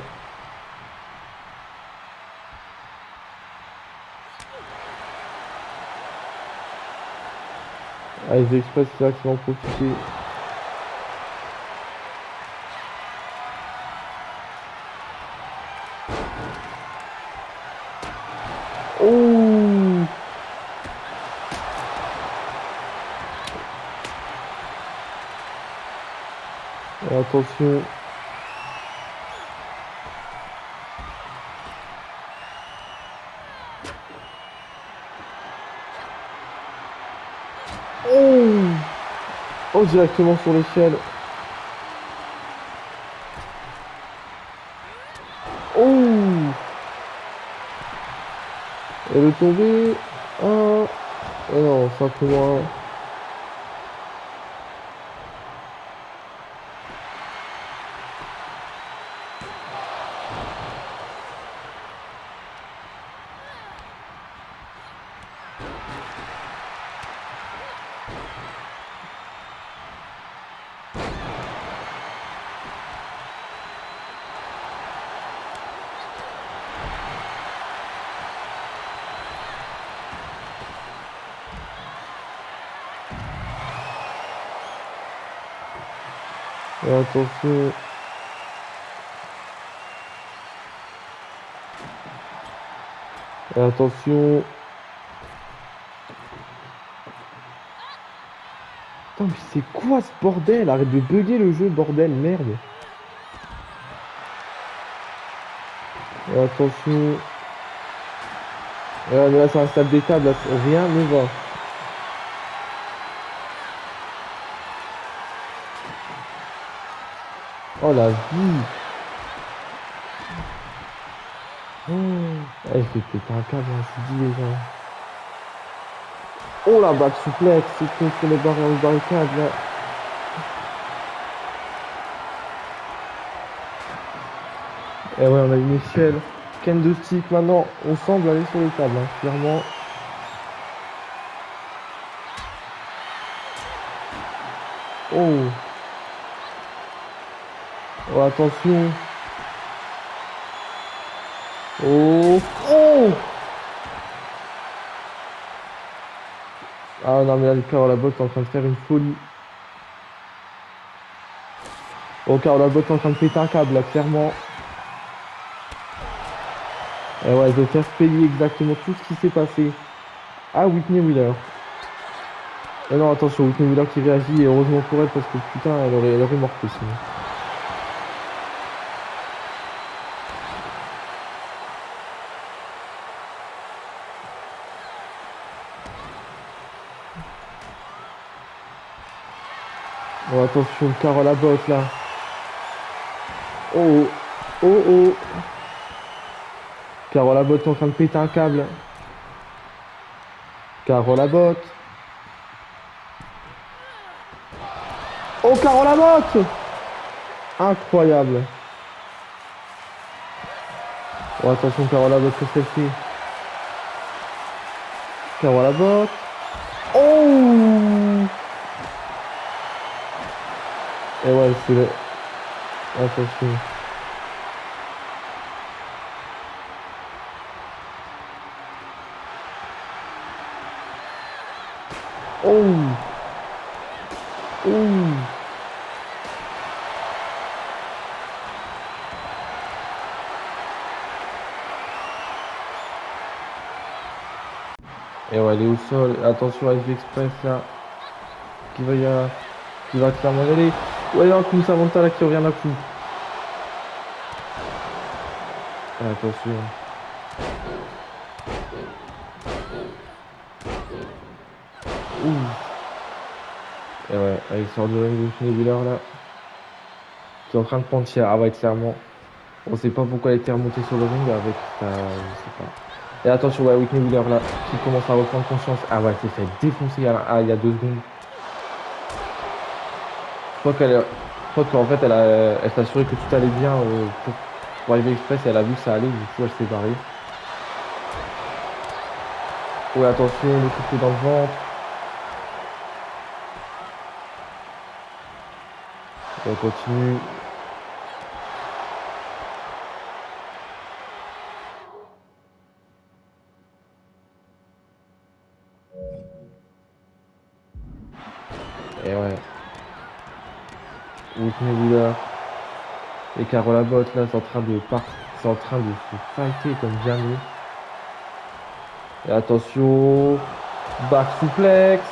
un. Ivy Express, c'est là qui va en profiter. Oh! Attention. Oh! Oh, directement sur l'échelle. Oh! Elle est tombée. Ah! Oh non, simplement. Et attention. Et attention. Putain, mais c'est quoi ce bordel? Arrête de bugger le jeu, bordel, merde. Et attention. Mais là, c'est un stade des tables, là, rien ne va. Oh la vie. Oh. Eh, je vais péter un câble, hein, c'est dit déjà. Oh la balle souplex, c'est contre les barricades là. Et ouais, on a une échelle. Ken de stick maintenant, on semble aller sur les tables, hein, clairement. Oh. Oh, attention. Oh. Oh. Ah non, mais là, le Carole Labotte est en train de faire une folie. Oh, Carole Labotte est en train de péter un câble là, clairement. Et ouais, de faire payer exactement tout ce qui s'est passé à Whitney Wheeler. Et non, attention, Whitney Wheeler qui réagit, et heureusement pour elle, parce que putain, elle aurait morté sinon. Oh, attention, Carole Abbott là. Oh, oh, oh. Carole Abbott est en train de péter un câble. Carole Abbott. Oh, Carole Abbott. Incroyable. Oh, attention, Carole Abbott, qu'est-ce qu'elle fait? Carole Abbott. Oh. Et ouais, c'est le... Attention. Oh. Oh. Et ouais, elle est au sol. Attention à FV Express là. Qui va clairement y aller. Ouais, un coup, Samantha là qui revient d'un coup. Attention. Ouh. Et ouais, elle sort du ring de Wheeler là. Qui est en train de prendre cher. Ah ouais, clairement. On sait pas pourquoi elle était remontée sur le ring avec ça. Je sais pas. Et attention, ouais, Whitney Wheeler là. Qui commence à reprendre conscience. Ah ouais, elle s'est fait défoncer il y a 2 secondes. Je crois qu'en fait, elle s'est assurée que tout allait bien pour arriver express et elle a vu que ça allait, du coup, elle s'est barrée. Ouais, attention, le coup de pied dans le ventre. Et on continue. Et ouais, Whitney Wheeler et Carole Abbott là, c'est en train de se fighter comme jamais. Et attention, back suplex.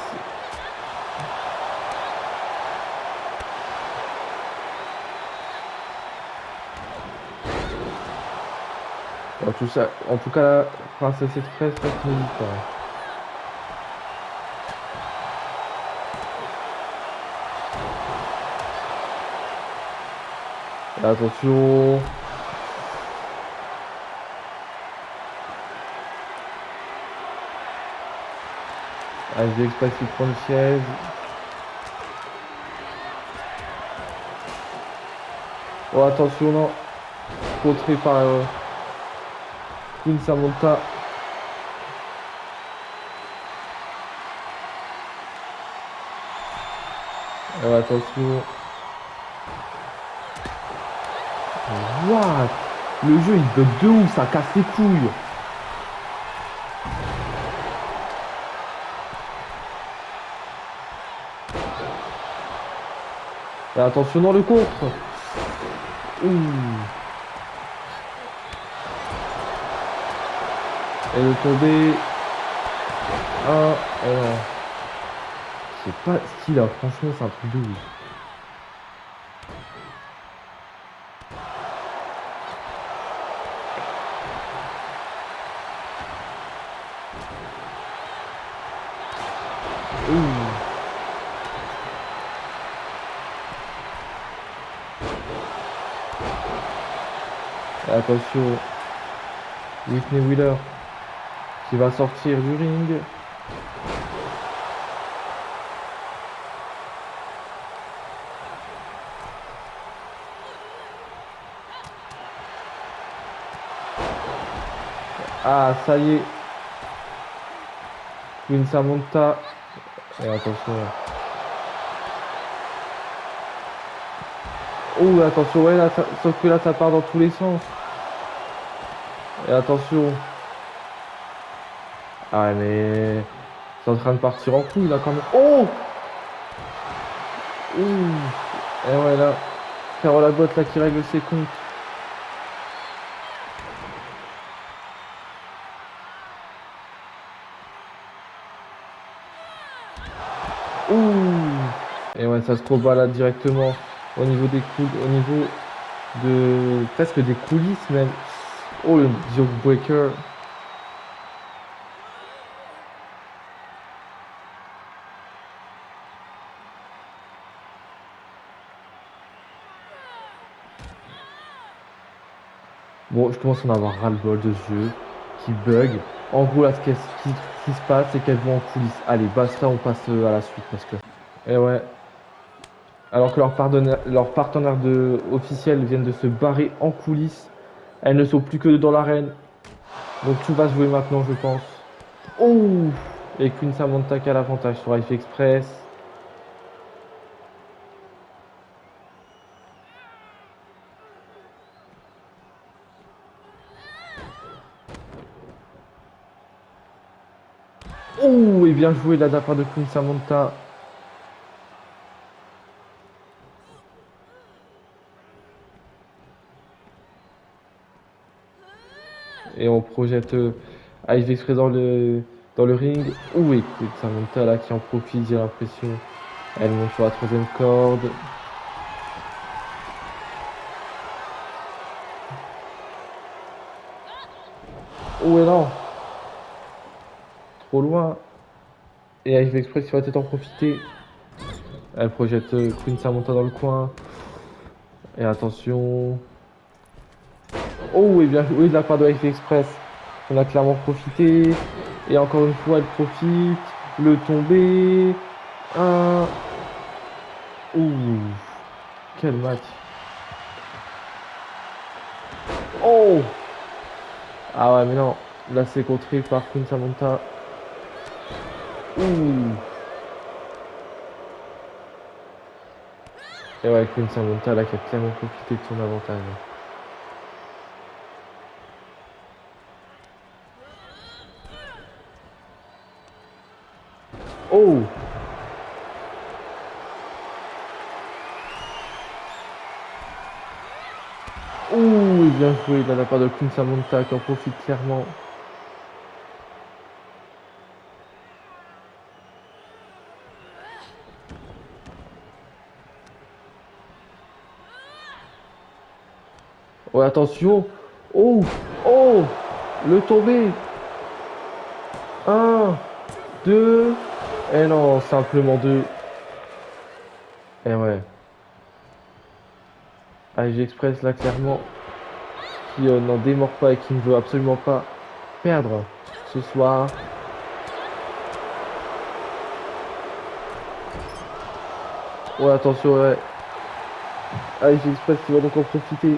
Bon, tout ça, en tout cas, la Princess Express reste n'hésite pas. Attention. ASD Express qui prend le siège. Oh, attention, non. Contré par Queen Samantha. Attention. What? Le jeu il bug de ouf, ça casse les couilles. Et attention dans le contre. Ouh. Et le tomber. Un. Et non. C'est pas ce qu'il a, franchement, c'est un truc de ouf. Ouh. Et attention. Whitney Wheeler qui va sortir du ring. Ah, ça y est. Queen Samantha. Et attention. Oh, attention, ouais, là, sauf que là, ça part dans tous les sens. Et attention. Ah, mais c'est en train de partir en couille, là, quand même. Oh! Ouh. Et ouais, là, Carole Abbott, là, qui règle ses comptes. Ouh. Et ouais, ça se balade directement au niveau des au niveau de presque des coulisses même. Oh, le Yoke Breaker. Bon, je commence à en avoir ras-le-bol de ce jeu qui bug. En gros, là, ce qui se passe, c'est qu'elles vont en coulisses. Allez, basta, on passe à la suite parce que. Et ouais. Alors que leurs partenaires officiels viennent de se barrer en coulisses. Elles ne sont plus que dans l'arène. Donc tout va se jouer maintenant, je pense. Oh! Et Queen Samantha qui a l'avantage sur Life Express. Oh! Et bien joué là de la part de Queen Samantha. Et on projette Life Express dans le ring. Oh! Et Queen Samantha là qui en profite, j'ai l'impression. Elle monte sur la troisième corde. Oh et non! Trop loin. Et Life Express il va peut-être en profiter. Elle projette Queen Samantha dans le coin. Et attention. Oh, et bien joué de la part de Life Express. On a clairement profité. Et encore une fois, elle profite. Le tombé. Un. Ouh. Quel match. Oh. Ah ouais, mais non. Là, c'est contré par Queen Samantha. Ouh. Et ouais, Queen Samantha, là, qui a clairement profité de son avantage. Oh. Ouh, et bien joué de la part de Queen Samantha qui en profite clairement. Oh, attention. Oh. Oh. Oh, le tombé. 1, 2. Et non, simplement 2. Et ouais. AEG Express, là, clairement, qui n'en démord pas et qui ne veut absolument pas perdre ce soir. Ouais, attention, ouais. AEG Express qui va donc en profiter.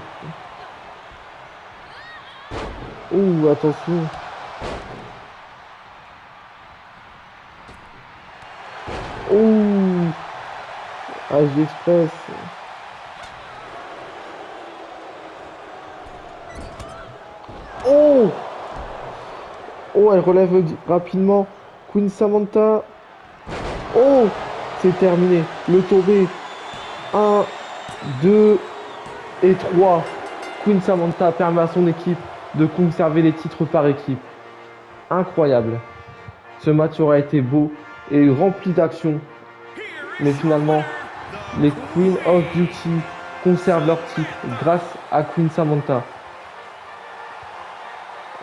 Ouh, attention. Ouh, AEG Express. Oh, oh, elle relève rapidement. Queen Samantha. Oh, c'est terminé. Le tombé. 1, 2 et 3. Queen Samantha permet à son équipe de conserver les titres par équipe. Incroyable. Ce match aura été beau et rempli d'action. Mais finalement, les Queen of Beauty conservent leur titre grâce à Queen Samantha.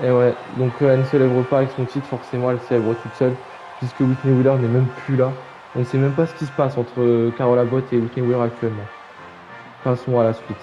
Et ouais, donc elle ne célèbre pas avec son titre, forcément elle célèbre toute seule, puisque Whitney Wheeler n'est même plus là. On ne sait même pas ce qui se passe entre Carol Abbott et Whitney Wheeler actuellement. Passons à la suite.